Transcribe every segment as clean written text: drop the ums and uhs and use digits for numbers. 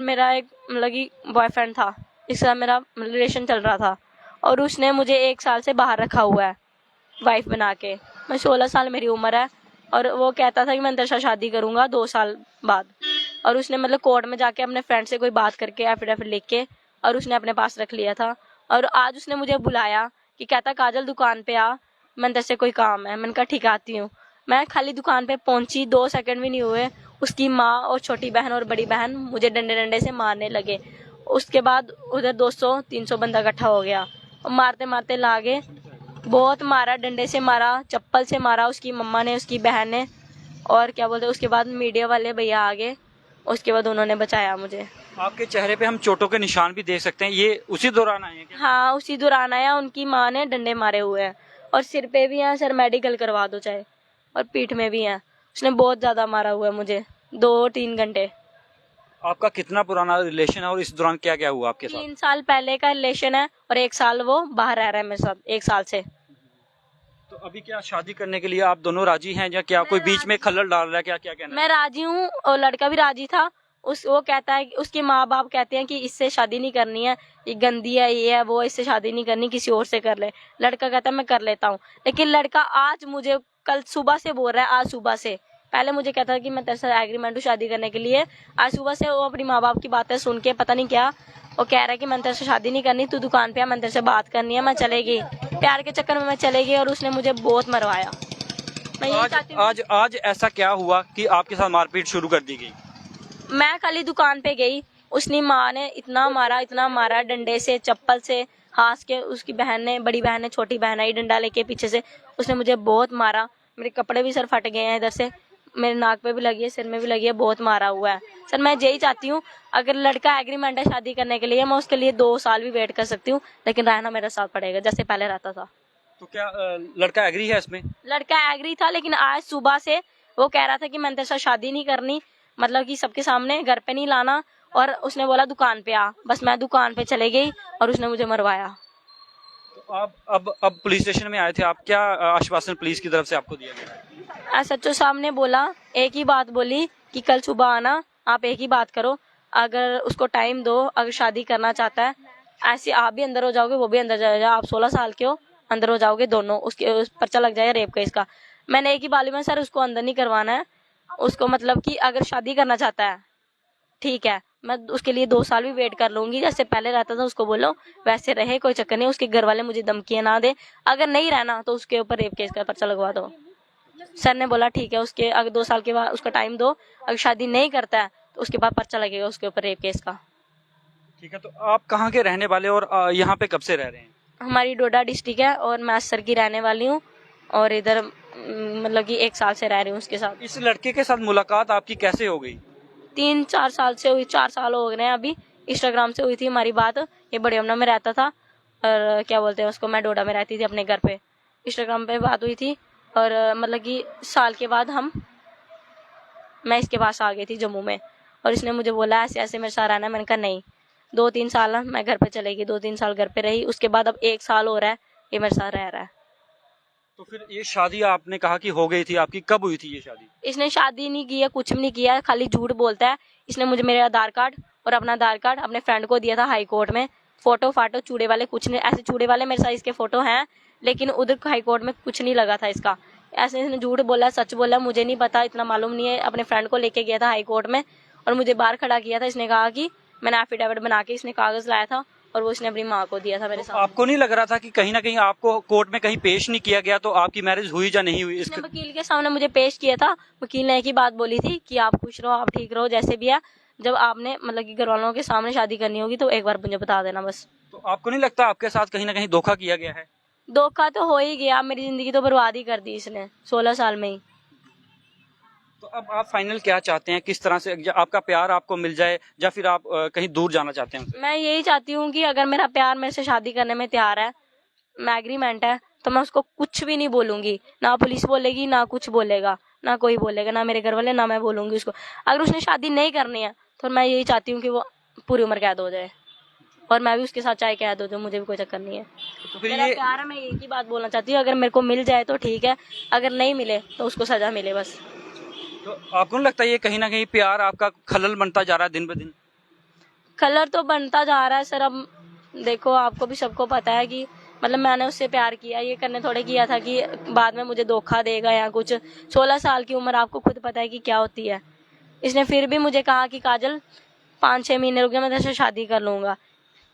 मेरा एक मतलब कि बॉयफ्रेंड था, इसके साथ मेरा रिलेशन चल रहा था और उसने मुझे 1 साल से बाहर रखा हुआ है वाइफ बना के। मैं 16 साल मेरी उम्र है और वो कहता था कि मैं तेरे साथ शादी करूँगा 2 साल बाद, और उसने मतलब कोर्ट में जाके अपने फ्रेंड से कोई बात करके एफिडेविट लिख के और उसने अपने पास रख लिया था। और आज उसने मुझे बुलाया कि कहता काजल दुकान पे आ, मैंने तेरे से कोई काम है। मैंने कहा ठीक आती हूँ। मैं खाली दुकान पे पहुंची, 2 सेकंड भी नहीं हुए, उसकी माँ और छोटी बहन और बड़ी बहन मुझे डंडे डंडे से मारने लगे। उसके बाद उधर 200-300 बंदा इकट्ठा हो गया और मारते मारते लागे, बहुत मारा, डंडे से मारा, चप्पल से मारा, उसकी मम्मा ने, उसकी बहन ने, और क्या बोलते उसके बाद मीडिया वाले भैया आ गए, उसके बाद उन्होंने बचाया मुझे। आपके चेहरे पे हम चोटों के निशान भी देख सकते हैं, ये उसी दौरान आए हैं क्या? हाँ, उसी दौरान आया। उनकी माँ ने डंडे मारे हुए हैं और सिर पे भी हैं, सर मेडिकल करवा दो चाहे, और पीठ में भी हैं। उसने बहुत ज्यादा मारा हुआ है मुझे, 2-3 घंटे। आपका कितना पुराना रिलेशन है और इस दौरान क्या क्या हुआ आपके साथ? 3 साल पहले का रिलेशन है और 1 साल वो बाहर रह रहा है मेरे साथ, 1 साल से। तो अभी क्या शादी करने के लिए आप दोनों राजी हैं या क्या कोई बीच में खलल डाल रहा है, क्या क्या कहना है? मैं राजी हूँ और लड़का भी राजी था। वो कहता है, उसके माँ बाप कहते हैं कि इससे शादी नहीं करनी है, ये गंदी है, ये है वो, इससे शादी नहीं करनी, किसी और से कर ले। लड़का कहता है मैं कर लेता हूँ, लेकिन लड़का आज मुझे कल सुबह से बोल रहा है, आज सुबह से। पहले मुझे कहता था कि मैं तेरे साथ एग्रीमेंट हूँ शादी करने के लिए, आज सुबह से वो अपनी माँ बाप की बातें सुन के पता नहीं क्या वो कह रहा है कि मैं तेरे से शादी नहीं करनी, तू दुकान पे आ, मैं तेरे से बात करनी है, मैं चलेगी। प्यार के चक्कर में मैं चलेगी और उसने मुझे बहुत मरवाया। मैं यही चाहती हूँ। आज ऐसा क्या हुआ कि आपके साथ मारपीट शुरू कर दी गई? मैं खाली दुकान पे गई, उसने माँ ने इतना मारा डंडे से, चप्पल से, हाथ के। उसकी बहन ने, बड़ी बहन ने, छोटी बहन आई डंडा लेके पीछे से, उसने मुझे बहुत मारा। मेरे कपड़े भी सर फट गए हैं इधर से, मेरे नाक पे भी लगी है, सिर में भी लगी है, बहुत मारा हुआ है सर। मैं यही चाहती हूँ, अगर लड़का एग्रीमेंट है शादी करने के लिए, मैं उसके लिए 2 साल भी वेट कर सकती हूँ, लेकिन रहना मेरे साथ पड़ेगा जैसे पहले रहता था। तो क्या लड़का एग्री है इसमें? लड़का एग्री था, लेकिन आज सुबह से वो कह रहा था कि मैंने तेरे साथ शादी नहीं करनी, मतलब कि सबके सामने घर पे नहीं लाना, और उसने बोला दुकान पे आ। बस मैं दुकान पे चले गई और उसने मुझे मरवाया। तो आप अब पुलिस स्टेशन में आए थे, आप क्या आश्वासन पुलिस की तरफ से आपको दिया गया? एसएचओ साहब ने बोला, एक ही बात बोली कि कल सुबह आना, आप एक ही बात करो, अगर उसको टाइम दो, अगर शादी करना चाहता है, ऐसे आप भी अंदर हो जाओगे, वो भी अंदर जाएगा, आप 16 साल के हो, अंदर हो जाओगे दोनों, उसके पर्चा लग जाएगा रेप केस का। मैंने एक ही बात में, सर उसको अंदर नहीं करवाना है, उसको मतलब कि अगर शादी करना चाहता है ठीक है, मैं उसके लिए 2 साल भी वेट कर लूंगी, जैसे पहले रहता था उसको बोलो वैसे रहे, कोई चक्कर नहीं। उसके घर वाले मुझे धमकियां ना दे, अगर नहीं रहना तो उसके ऊपर रेप केस का पर्चा लगवा दो। सर ने बोला ठीक है, उसके अगर 2 साल के बाद उसका टाइम दो, अगर शादी नहीं करता है तो उसके बाद पर्चा लगेगा उसके ऊपर रेप केस का। ठीक है, तो आप कहाँ के रहने वाले और यहाँ पे कब से रह रहे हैं? हमारी डोडा डिस्ट्रिक्ट है और मैं सर की रहने वाली हूँ और इधर मतलब कि 1 साल से रह रही हूँ उसके साथ। इस लड़के के साथ मुलाकात आपकी कैसे हो गई? 3-4 साल से हुई, 4 साल हो गए हैं अभी। इंस्टाग्राम से हुई थी हमारी बात, ये बड़े यमुना में रहता था और क्या बोलते हैं उसको, मैं डोडा में रहती थी अपने घर पे। इंस्टाग्राम पे बात हुई थी और मतलब कि साल के बाद मैं इसके पास आ गई थी जम्मू में, और इसने मुझे बोला ऐसे ऐसे मेरे साथ रहना है। मैंने कहा नहीं, 2-3 साल मैं घर पे चलेगी, 2-3 साल घर पे रही, उसके बाद अब 1 साल हो रहा है ये मेरे साथ रह रहा है। तो फिर ये शादी आपने कहा कि हो गई थी आपकी, कब हुई थी ये शादी? इसने शादी नहीं की है, कुछ भी नहीं किया, खाली झूठ बोलता है। इसने मुझे मेरा आधार कार्ड और अपना आधार कार्ड अपने फ्रेंड को दिया था हाई कोर्ट में, फोटो फाटो चूड़े वाले कुछ नहीं, ऐसे चूड़े वाले मेरे साथ इसके फोटो हैं, लेकिन उधर हाई कोर्ट में कुछ नहीं लगा था इसका। ऐसे इसने झूठ बोला, सच बोला मुझे नहीं पता, इतना मालूम नहीं है। अपने फ्रेंड को लेके गया था हाई कोर्ट में और मुझे बाहर खड़ा किया था। इसने कहा कि मैंने एफिडेविट बना के, इसने कागज लाया था और वो इसने अपनी माँ को दिया था मेरे साथ। आपको नहीं लग रहा था कि कहीं ना कहीं आपको कोर्ट में कहीं पेश नहीं किया गया, तो आपकी मैरिज हुई या नहीं हुई? इसने वकील के सामने मुझे पेश किया था, वकील ने एक ही बात बोली थी कि आप खुश रहो, आप ठीक रहो, जैसे भी है, जब आपने मतलब कि घर वालों के सामने शादी करनी होगी तो एक बार मुझे बता देना बस। तो आपको नहीं लगता आपके साथ कहीं ना कहीं धोखा किया गया है? धोखा तो हो ही गया, मेरी जिंदगी तो बर्बाद ही कर दी इसने 16 साल में ही। तो अब आप फाइनल क्या चाहते हैं, किस तरह से आपका प्यार आपको मिल जाए या फिर आप कहीं दूर जाना चाहते हैं उनसे? मैं यही चाहती हूँ कि अगर मेरा प्यार मेरे से शादी करने में तैयार है, मैं एग्रीमेंट है, तो मैं उसको कुछ भी नहीं बोलूंगी, ना पुलिस बोलेगी, ना कुछ बोलेगा, ना कोई बोलेगा, ना मेरे घर वाले, ना मैं बोलूंगी उसको। अगर उसने शादी नहीं करनी है तो मैं यही चाहती हूँ कि वो पूरी उम्र कैद हो जाए और मैं भी उसके साथ चाहे कैद हो जाऊँ, मुझे भी कोई चक्कर नहीं है। तो फिर मेरा ये प्यार है, मैं एक ही बात बोलना चाहती हूँ, अगर मेरे को मिल जाए तो ठीक है, अगर नहीं मिले तो उसको सजा मिले बस। तो आपको नहीं लगता ये कहीं ना कहीं प्यार आपका खलल बनता जा रहा है दिन ब दिन? कलर तो बनता जा रहा है सर। अब देखो, आपको भी सबको पता है कि मतलब मैंने उससे प्यार किया, ये करने थोड़े किया था कि बाद में मुझे धोखा देगा या कुछ। 16 साल की उम्र आपको खुद पता है कि क्या होती है। इसने फिर भी मुझे कहा कि काजल 5-6 महीने रुक जा, मैं तेरे से शादी कर लूंगा।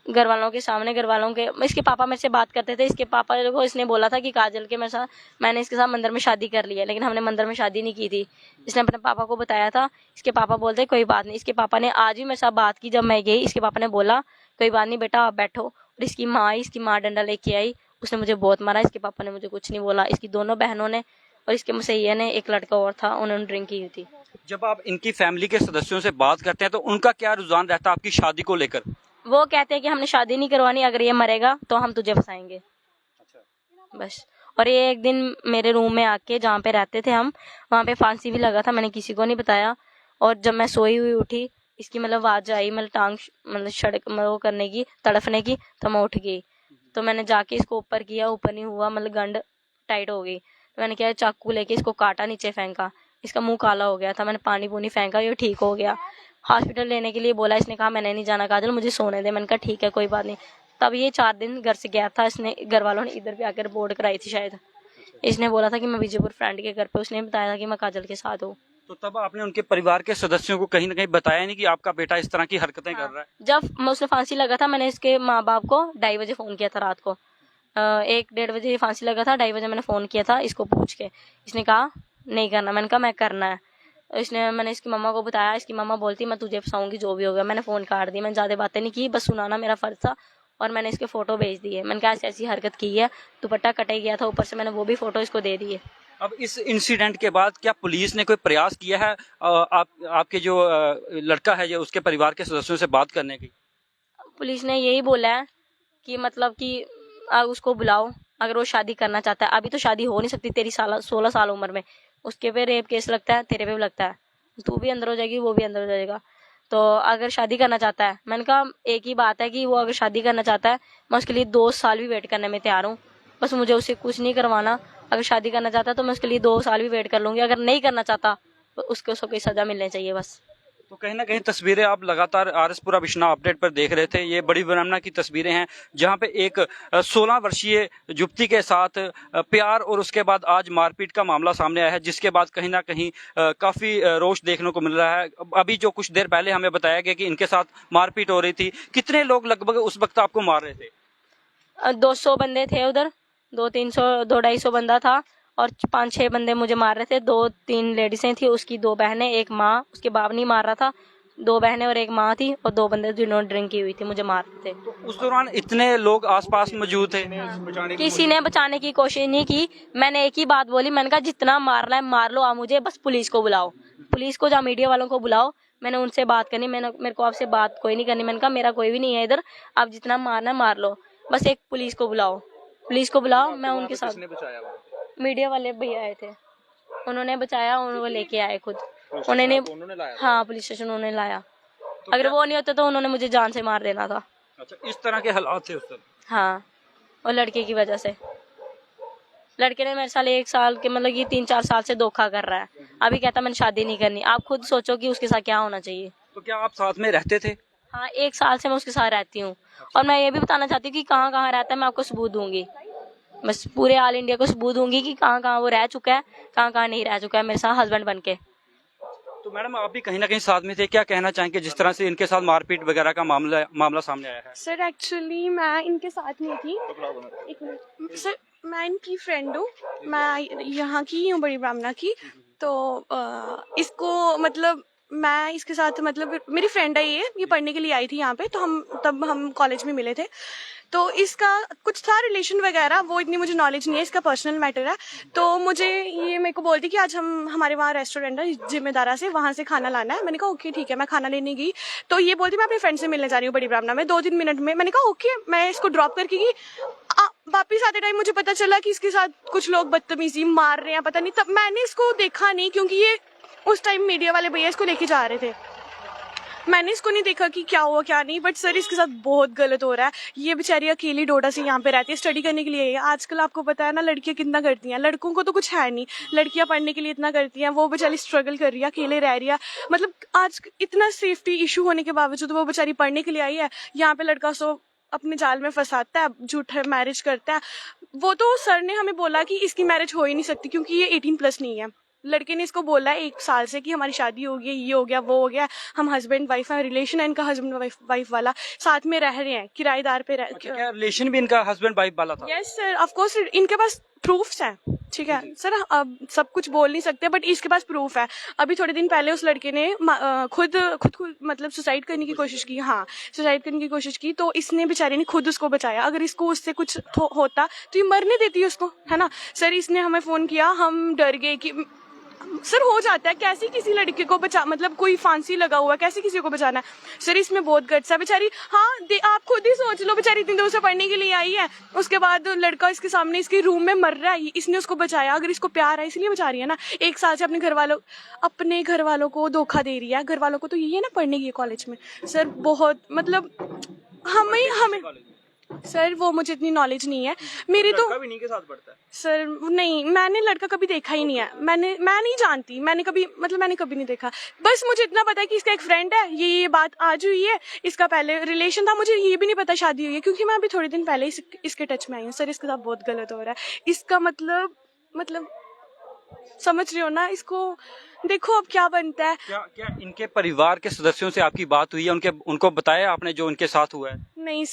घर वालों के सामने, घर वालों के, इसके पापा मेरे से बात करते थे। इसके पापा को इसने बोला था कि काजल के मैंने इसके साथ मंदिर में शादी कर ली है, लेकिन हमने मंदिर में शादी नहीं की थी। इसने अपने पापा को बताया था। इसके पापा बोलते कोई बात नहीं। इसके पापा ने आज भी मेरे साथ बात की जब मैं गई। इसके पापा ने बोला कोई बात नहीं बेटा, आप बैठो। और इसकी माँ आई, इसकी माँ डंडा लेके आई, उसने मुझे बहुत मारा। इसके पापा ने मुझे कुछ नहीं बोला। इसकी दोनों बहनों ने और इसके मुसैया ने, एक लड़का और था, उन्होंने ड्रिंक की थी। जब आप इनकी फैमिली के सदस्यों से बात करते हैं तो उनका क्या रुझान रहता है आपकी शादी को लेकर? वो कहते हैं कि हमने शादी नहीं करवानी, अगर ये मरेगा तो हम तुझे फंसाएंगे, बस। और ये एक दिन मेरे रूम में आके, जहाँ पे रहते थे हम, वहाँ पे फांसी भी लगा था। मैंने किसी को नहीं बताया। और जब मैं सोई हुई उठी, इसकी मतलब आवाज आई, मतलब टांग मतलब सड़क वो करने की, तड़फने की, तो मैं उठ गई। तो मैंने जाके इसको ऊपर किया, ऊपर नहीं हुआ, मतलब गंड टाइट हो गई। तो मैंने क्या, चाकू लेके इसको काटा, नीचे फेंका। इसका मुंह काला हो गया था। मैंने पानी पूनी फेंका, ये ठीक हो गया। हॉस्पिटल लेने के लिए बोला, इसने कहा मैंने नहीं जाना काजल, मुझे सोने दे। मैंने कहा ठीक है कोई बात नहीं। तब ये 4 दिन घर से गया था। इसने, घर वालों ने इधर भी आकर रिपोर्ट कराई थी शायद। इसने बोला था कि मैं विजयपुर फ्रेंड के घर पे, उसने बताया था कि मैं काजल के साथ हूँ। तो तब आपने उनके परिवार के सदस्यों को कहीं ना कहीं बताया नहीं कि आपका बेटा इस तरह की हरकतें कर रहा है? जब मैं उसे फांसी लगा था, मैंने इसके माँ बाप को 2:30 बजे फोन किया था रात को। 1-1:30 बजे फांसी लगा था, 2:30 बजे मैंने फोन किया था इसको पूछ के। इसने कहा नहीं करना। मैंने कहा मैं करना है। मैंने इसकी मम्मा को बताया। इसकी मम्मा बोलती मैं तुझे फंसाऊंगी जो भी होगा। मैंने फोन काट दिया। मैंने ज्यादा बातें नहीं की, बस सुनाना मेरा फर्ज था। और मैंने इसके फोटो भेज दिए। मैंने कहा ऐसी ऐसी हरकत की है, दुपट्टा कटे गया था ऊपर से, मैंने वो भी फोटो इसको दे दिए। अब इस इंसिडेंट के बाद क्या पुलिस ने कोई प्रयास किया है आपके जो लड़का है, जो उसके परिवार के सदस्यों से बात करने की? पुलिस ने यही बोला है कि मतलब कि उसको बुलाओ, अगर वो शादी करना चाहता है। अभी तो शादी हो नहीं सकती तेरी 16 साल उम्र में। उसके पे रेप केस लगता है, तेरे पे भी लगता है। तू भी अंदर हो जाएगी, वो भी अंदर हो जाएगा। तो अगर शादी करना चाहता है, मैंने कहा एक ही बात है कि वो अगर शादी करना चाहता है, मैं उसके लिए 2 साल भी वेट करने में तैयार हूँ। बस मुझे उससे कुछ नहीं करवाना। अगर शादी करना चाहता है तो मैं उसके लिए 2 साल भी वेट कर लूंगी। अगर नहीं करना चाहता तो उसको कोई सजा मिलनी चाहिए, बस। तो कहीं ना कहीं तस्वीरें आप लगातार RS-पुरा विश्वनाथ अपडेट पर देख रहे थे। ये बड़ी ब्राह्मणा की तस्वीरें हैं, जहां पे एक 16 वर्षीय युवती के साथ प्यार और उसके बाद आज मारपीट का मामला सामने आया है, जिसके बाद कहीं ना कहीं काफी रोष देखने को मिल रहा है। अभी जो कुछ देर पहले हमें बताया गया कि इनके साथ मारपीट हो रही थी। कितने लोग लगभग उस वक्त आपको मार रहे थे? 200 बंदे थे उधर, 200-300-200-250 बंदा था। और 5-6 बंदे मुझे मार रहे थे। 2-3 लेडीजें थी, उसकी 2 बहनें, एक माँ। उसके बाप नहीं मार रहा था। 2 बहनें और एक माँ थी, और 2 बंदे जिन्होंने ड्रिंक की हुई थी, मुझे मार रहे थे। तो उस दौरान इतने लोग आसपास मौजूद थे? किसी ने बचाने की कोशिश नहीं की। मैंने एक ही बात बोली, मैंने कहा जितना मारना है मार लो, आप मुझे बस पुलिस को बुलाओ, पुलिस को, या मीडिया वालों को बुलाओ। मैंने उनसे बात करनी, मेरे को आपसे बात कोई नहीं करनी। मैंने कहा मेरा कोई भी नहीं है इधर, आप जितना मारना है मार लो, बस एक पुलिस को बुलाओ, पुलिस को बुलाओ। मैं उनके साथ, मीडिया वाले भैया आए थे, उन्होंने बचाया। वो लेके आए खुद, उन्होंने लाया? हाँ, पुलिस स्टेशन उन्होंने लाया। अगर वो नहीं होता तो उन्होंने मुझे जान से मार देना था। अच्छा, इस तरह के हालात थे उस समय? हाँ, और लड़के की वजह से। लड़के ने मेरे साल 1 साल के, मतलब कि 3-4 साल से धोखा कर रहा है। अभी कहता मैंने शादी नहीं करनी। आप खुद सोचो कि उसके साथ क्या होना चाहिए। तो क्या आप साथ में रहते थे? हाँ, 1 साल से मैं उसके साथ रहती हूँ। और मैं ये भी बताना चाहती हूँ कि कहाँ कहाँ रहता है, मैं आपको सबूत दूंगी। बस पूरे ऑल इंडिया को सबूत दूंगी कि कहाँ कहाँ वो रह चुका है, कहाँ कहाँ नहीं रह चुका है मेरे साथ हस्बैंड बन के। तो मैडम, आप भी कहीं ना कहीं साथ में थे, क्या कहना चाहेंगे जिस तरह से इनके साथ मारपीट वगैरह का मामला सामने आया है? सर एक्चुअली मैं इनके साथ नहीं थी। एक मिनट सर, मैं इनकी फ्रेंड हूँ, मैं यहाँ की ही हूँ, बड़ी ब्राह्मणा की। तो इसको मतलब मैं इसके साथ, मतलब मेरी फ्रेंड है ये पढ़ने के लिए आई थी यहाँ पे। तो तब हम कॉलेज में मिले थे। तो इसका कुछ था रिलेशन वगैरह, वो इतनी मुझे नॉलेज नहीं है, इसका पर्सनल मैटर है। तो मुझे ये मेरे को बोलती कि आज हमारे वहाँ रेस्टोरेंट है जिम्मेदारा से, वहाँ से खाना लाना है। मैंने कहा ओके ठीक है। मैं खाना लेने गई तो ये बोलती मैं अपने फ्रेंड से मिलने जा रही हूँ बड़ी ब्राह्मणा में 2-3 मिनट में। मैंने कहा ओके। मैं इसको ड्रॉप करके गई। वापिस आते टाइम मुझे पता चला कि इसके साथ कुछ लोग बदतमीजी मार रहे हैं, पता नहीं। तब मैंने इसको देखा नहीं, क्योंकि ये उस टाइम मीडिया वाले भैया इसको लेके जा रहे थे। मैंने इसको नहीं देखा कि क्या हुआ क्या नहीं, बट सर इसके साथ बहुत गलत हो रहा है। ये बेचारी अकेली डोडा से यहाँ पे रहती है, स्टडी करने के लिए है। आजकल आपको पता है ना लड़कियां कितना करती हैं, लड़कों को तो कुछ है नहीं, लड़कियां पढ़ने के लिए इतना करती हैं, वो बेचारी स्ट्रगल कर रही है, अकेले रह रही है। मतलब आज इतना सेफ्टी इशू होने के बावजूद वो बेचारी पढ़ने के लिए आई है, यहाँ पे लड़का सो अपने जाल में फंसाता है, झूठा मैरिज करता है। वो तो सर ने हमें बोला कि इसकी मैरिज हो ही नहीं सकती क्योंकि ये 18+ नहीं है। लड़के ने इसको बोला है 1 साल से कि हमारी शादी हो गई, ये हो गया, वो हो गया, हम हस्बैंड वाइफ हैं, रिलेशन है इनका हस्बैंड वाइफ वाला, साथ में रह रहे हैं, किराएदार पे रह। अच्छा, क्या रिलेशन भी इनका हस्बैंड वाइफ वाला था? यस सर, ऑफ कोर्स इनके पास प्रूफ्स हैं। ठीक है सर, अब सब कुछ बोल नहीं सकते बट इसके पास प्रूफ है। अभी थोड़े दिन पहले उस लड़के ने खुद मतलब सुसाइड करने की कोशिश की। हाँ, सुसाइड करने की कोशिश की, तो इसने बेचारे ने खुद उसको बचाया। अगर इसको उससे कुछ होता तो ये मरने देती उसको, है ना। सर इसने हमें फोन किया, हम डर गए कि सर हो जाता है, कैसे किसी लड़के को बचा, मतलब कोई फांसी लगा हुआ है, कैसे किसी को बचाना है। सर इसमें बहुत गट्स है बेचारी। हाँ आप खुद ही सोच लो, बेचारी इतनी दूर से पढ़ने के लिए आई है, उसके बाद लड़का इसके सामने इसके रूम में मर रहा है, इसने उसको बचाया। अगर इसको प्यार है इसलिए बचा रही है ना। 1 साल से अपने घर वालों को धोखा दे रही है। घर वालों को तो यही है ना पढ़ने की कॉलेज में। सर बहुत मतलब हमें सर वो मुझे इतनी नॉलेज नहीं है मेरी तो। लड़का भी नहीं के साथ पढ़ता है? सर नहीं, मैंने लड़का कभी देखा ही नहीं है। मैं नहीं जानती, मैंने कभी नहीं देखा। बस मुझे इतना पता है कि इसका एक फ्रेंड है, ये बात आज हुई है, इसका पहले रिलेशन था, मुझे ये भी नहीं पता शादी हुई है क्योंकि मैं अभी थोड़े दिन पहले इसके टच में आई हूँ। सर इसके साथ बहुत गलत हो रहा है। इसका मतलब समझ रहे हो ना, इसको देखो अब क्या बनता है। क्या इनके परिवार के सदस्यों से आपकी बात हुई है? उनको बताया आपने जो उनके साथ हुआ है? नहीं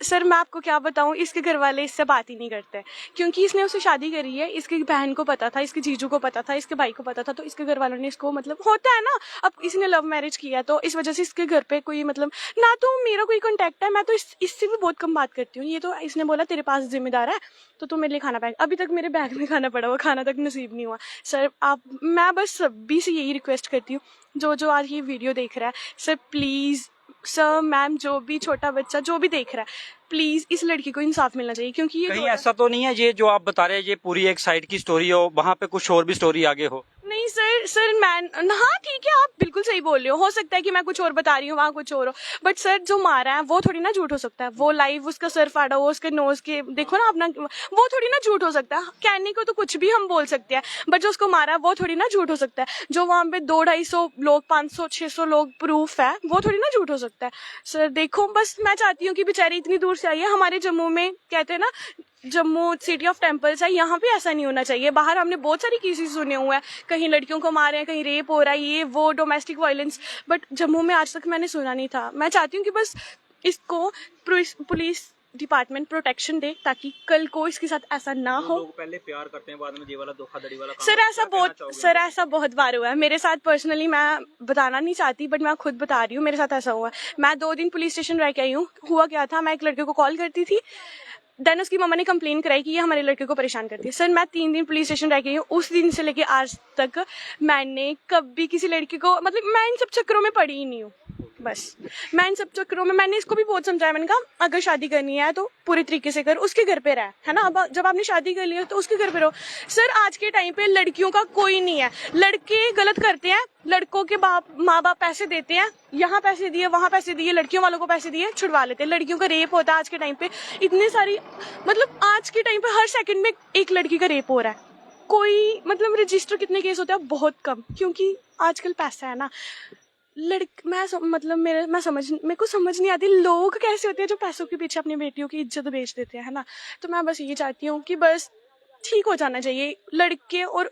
सर मैं आपको क्या बताऊं, इसके घर वाले इससे बात ही नहीं करते क्योंकि इसने उससे शादी करी है। इसकी बहन को पता था, इसके जीजू को पता था, इसके भाई को पता था, तो इसके घर वालों ने इसको मतलब होता है ना, अब इसने लव मैरिज किया है तो इस वजह से इसके घर पे कोई मतलब ना तो मेरा कोई कांटेक्ट है। मैं तो इससे भी बहुत कम बात करती हूँ। ये तो इसने बोला तेरे पास जिम्मेदार है तो तू मेरे लिए खाना पाएगा। अभी तक मेरे बैग में खाना पड़ा हुआ, खाना तक नसीब नहीं हुआ। सर मैं बस सभी से यही रिक्वेस्ट करती हूँ जो आज ये वीडियो देख रहा है, सर प्लीज सर मैम जो भी छोटा बच्चा जो भी देख रहा है, प्लीज इस लड़की को इंसाफ मिलना चाहिए क्योंकि ये कहीं ऐसा तो नहीं है ये जो आप बता रहे हैं ये पूरी एक साइड की स्टोरी हो, वहाँ पे कुछ और भी स्टोरी आगे हो? नहीं सर मैं हाँ ठीक है, आप बिल्कुल सही बोल रहे हो सकता है कि मैं कुछ और बता रही हूँ, वहाँ कुछ और हो, बट सर जो मारा है वो थोड़ी ना झूठ हो सकता है। वो लाइव उसका सर फाड़ा हुआ, उसके नोज के देखो ना अपना, वो थोड़ी ना झूठ हो सकता है। कहने को तो कुछ भी हम बोल सकते हैं बट जो उसको मारा है वो थोड़ी ना झूठ हो सकता है। जो वहाँ पे 200-250 लोग 500-600 लोग प्रूफ है, वो थोड़ी ना झूठ हो सकता है। सर देखो बस मैं चाहती हूँ कि बेचारी इतनी दूर से आई है, हमारे जम्मू में कहते हैं ना जम्मू सिटी ऑफ टेम्पल्स है, यहाँ पे ऐसा नहीं होना चाहिए। बाहर हमने बहुत सारी केसेस सुने हुए हैं, कहीं लड़कियों को मारे हैं, कहीं रेप हो रहा है, ये वो डोमेस्टिक वायलेंस, बट जम्मू में आज तक मैंने सुना नहीं था। मैं चाहती हूँ कि बस इसको पुलिस डिपार्टमेंट प्रोटेक्शन दे ताकि कल को इसके साथ ऐसा ना हो। लोग पहले प्यार करते हैं बाद में ये वाला धोखाधड़ी वाला काम। सर ऐसा बहुत बार हुआ है मेरे साथ। पर्सनली मैं बताना नहीं चाहती बट मैं खुद बता रही हूँ, मेरे साथ ऐसा हुआ है। मैं 2 दिन पुलिस स्टेशन रह के आई हूँ। हुआ क्या था, मैं एक लड़के को कॉल करती थी, देन उसकी मम्मा ने कंप्लेन कराई कि ये हमारे लड़के को परेशान करती है। सर मैं 3 दिन पुलिस स्टेशन रह गई हूँ, उस दिन से लेके आज तक मैंने कभी किसी लड़की को मतलब मैं इन सब चक्करों में पड़ी ही नहीं हूँ। बस मैं इन सब चक्करों में, मैंने इसको भी बहुत समझाया, मैंने कहा अगर शादी करनी है तो पूरी तरीके से कर, उसके घर पे रह, है ना। अब जब आपने शादी कर ली है तो उसके घर पे रहो। सर आज के टाइम पे लड़कियों का कोई नहीं है, लड़के गलत करते हैं, लड़कों के माँ बाप पैसे देते हैं, यहाँ पैसे दिए वहाँ पैसे दिए, लड़कियों वालों को पैसे दिए, छुड़वा लेते हैं। लड़कियों का रेप होता है आज के टाइम पे, इतनी सारी मतलब आज के टाइम पे हर सेकंड में एक लड़की का रेप हो रहा है। कोई मतलब रजिस्टर कितने केस होते हैं, बहुत कम, क्योंकि आजकल पैसा है ना। मेरे को समझ नहीं आती लोग कैसे होते हैं जो पैसों के पीछे अपनी बेटियों की इज्जत बेच देते हैं, है ना। तो मैं बस ये चाहती हूँ कि बस ठीक हो जाना चाहिए लड़के। और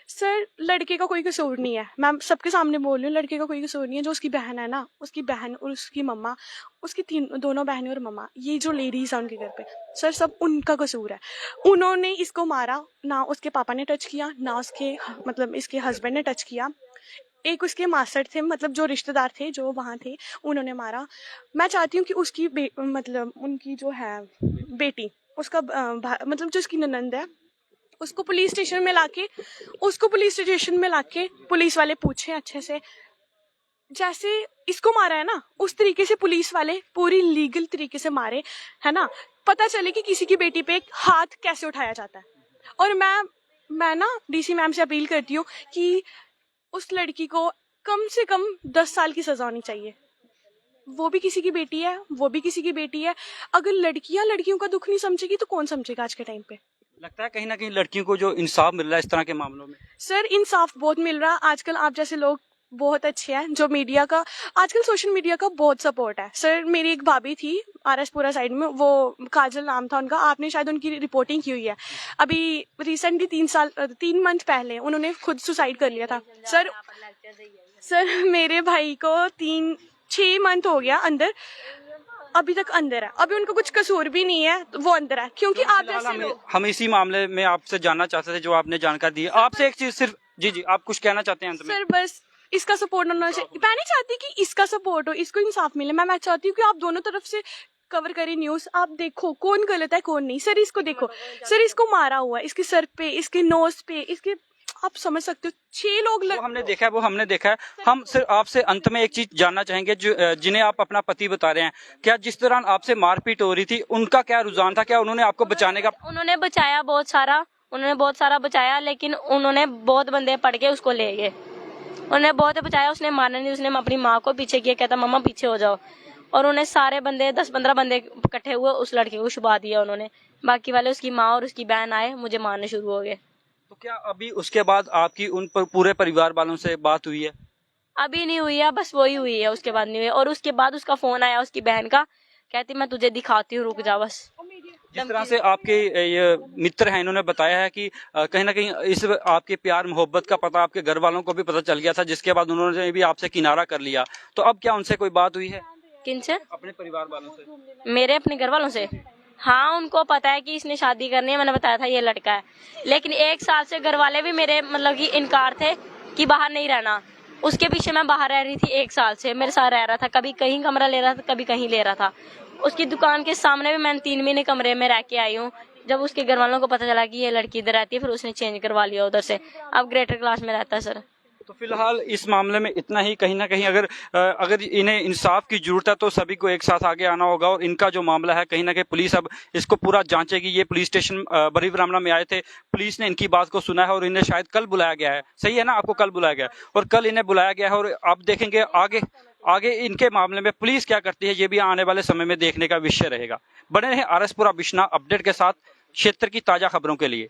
सर लड़के का कोई कसूर नहीं है, मैं सबके सामने बोल रही हूँ, लड़के का कोई कसूर नहीं है। जो उसकी बहन है ना, उसकी बहन और उसकी मम्मा, उसकी दोनों बहनें और मम्मा, ये जो लेडीज है उनके घर पे, सर सब उनका कसूर है। उन्होंने इसको मारा, ना उसके पापा ने टच किया, ना उसके मतलब इसके हस्बैंड ने टच किया। एक उसके मास्टर थे, मतलब जो रिश्तेदार थे जो वहाँ थे, उन्होंने मारा। मैं चाहती हूँ कि उसकी मतलब उनकी जो है बेटी, उसका मतलब जो उसकी ननंद है, उसको पुलिस स्टेशन में लाके पुलिस वाले पूछे अच्छे से, जैसे इसको मारा है ना उस तरीके से पुलिस वाले पूरी लीगल तरीके से मारे, है ना। पता चले कि किसी की बेटी पे हाथ कैसे उठाया जाता है। और मैं ना डीसी मैम से अपील करती हूँ कि उस लड़की को कम से कम 10 साल की सजा होनी चाहिए। वो भी किसी की बेटी है, वो भी किसी की बेटी है। अगर लड़कियां लड़कियों का दुख नहीं समझेगी तो कौन समझेगा आज के टाइम पे। लगता है कहीं ना कहीं लड़कियों को जो इंसाफ मिल रहा है इस तरह के मामलों में? सर इंसाफ बहुत मिल रहा है आजकल। आप जैसे लोग बहुत अच्छे हैं, जो मीडिया का आजकल सोशल मीडिया का बहुत सपोर्ट है। सर मेरी एक भाभी थी आरएसपुरा साइड में, वो काजल नाम था उनका, आपने शायद उनकी रिपोर्टिंग की हुई है। अभी रिसेंटली 3 मंथ पहले उन्होंने खुद सुसाइड कर लिया था। सर मेरे भाई को 6 मंथ हो गया अंदर, अभी तक अंदर है। अभी उनका कुछ कसूर भी नहीं है, तो वो अंदर है। क्योंकि आप जैसे लोग, हम इसी मामले में आपसे जानना चाहते थे जो आपने जानकारी दी है। आपसे एक चीज सिर्फ, जी आप कुछ कहना चाहते हैं अंत में? सर बस इसका सपोर्ट होना चाहिए। मैं नहीं चाहती कि इसका सपोर्ट हो, इसको इंसाफ मिले। मैं चाहती हूँ कि आप दोनों तरफ से कवर करें न्यूज। आप देखो कौन गलत है कौन नहीं। सर इसको देखो, सर इसको मारा हुआ है, इसके सर पे, इसके नोज पे, इसके, आप समझ सकते हो 6 लोग वो हमने देखा है। हम सिर्फ आपसे अंत में एक चीज जानना चाहेंगे, जो जिन्हें आप अपना पति बता रहे हैं, क्या जिस दौरान आपसे मारपीट हो रही थी उनका क्या रुझान था? क्या उन्होंने आपको बचाने का? उन्होंने बचाया बहुत सारा, उन्होंने बहुत सारा बचाया, लेकिन उन्होंने बहुत बंदे पड़ के उसको ले गए। उन्होंने बहुत बचाया, उसने मारना नहीं, उसने अपनी माँ को पीछे किया, कहता मम्मा पीछे हो जाओ। और उन्हें सारे बंदे 10-15 बंदे इकट्ठे हुए, उस लड़के को छुपा दिया उन्होंने। बाकी वाले उसकी माँ और उसकी बहन आए, मुझे मारने शुरू हो गए। तो क्या अभी उसके बाद आपकी उन पर पूरे परिवार वालों से बात हुई है? अभी नहीं हुई है, बस वही हुई है, उसके बाद नहीं हुई है। और उसके बाद उसका फोन आया उसकी बहन का, कहती मैं तुझे दिखाती हूँ, रुक जा बस। जिस तरह से आपके ये मित्र हैं, इन्होंने बताया है कि कहीं ना कहीं इस आपके प्यार मोहब्बत का पता आपके घर वालों को भी पता चल गया था, जिसके बाद उन्होंने भी आपसे किनारा कर लिया। तो अब क्या उनसे कोई बात हुई है? किनसे? अपने परिवार वालों से। मेरे अपने घर वालों से? हाँ, उनको पता है कि इसने शादी करनी है, मैंने बताया था ये लड़का है। लेकिन 1 साल से घर वाले भी मेरे मतलब कि इनकार थे कि बाहर नहीं रहना। उसके पीछे मैं बाहर रह रही थी 1 साल से, मेरे साथ रह रहा था। कभी कहीं कमरा ले रहा था, कभी कहीं ले रहा था। उसकी दुकान के सामने भी मैंने 3 महीने कमरे में रह के आई हूँ। जब उसके घर वालों को पता चला कि ये लड़की इधर रहती है, फिर उसने चेंज करवा लिया उधर से। अब ग्रेटर क्लास में रहता है सर। तो फिलहाल इस मामले में इतना ही। कहीं ना कहीं अगर इन्हें इंसाफ की जरूरत है तो सभी को एक साथ आगे आना होगा। और इनका जो मामला है, कहीं ना कहीं पुलिस अब इसको पूरा जांचेगी। ये पुलिस स्टेशन बड़ी ब्राह्मणा में आए थे, पुलिस ने इनकी बात को सुना है और इन्हें शायद कल बुलाया गया है। सही है ना? आपको कल बुलाया गया है और कल इन्हें बुलाया गया है। और आप देखेंगे आगे इनके मामले में पुलिस क्या करती है, ये भी आने वाले समय में देखने का विषय रहेगा। बने रहे आरएसपुरा बिश्नाह अपडेट के साथ, क्षेत्र की ताजा खबरों के लिए।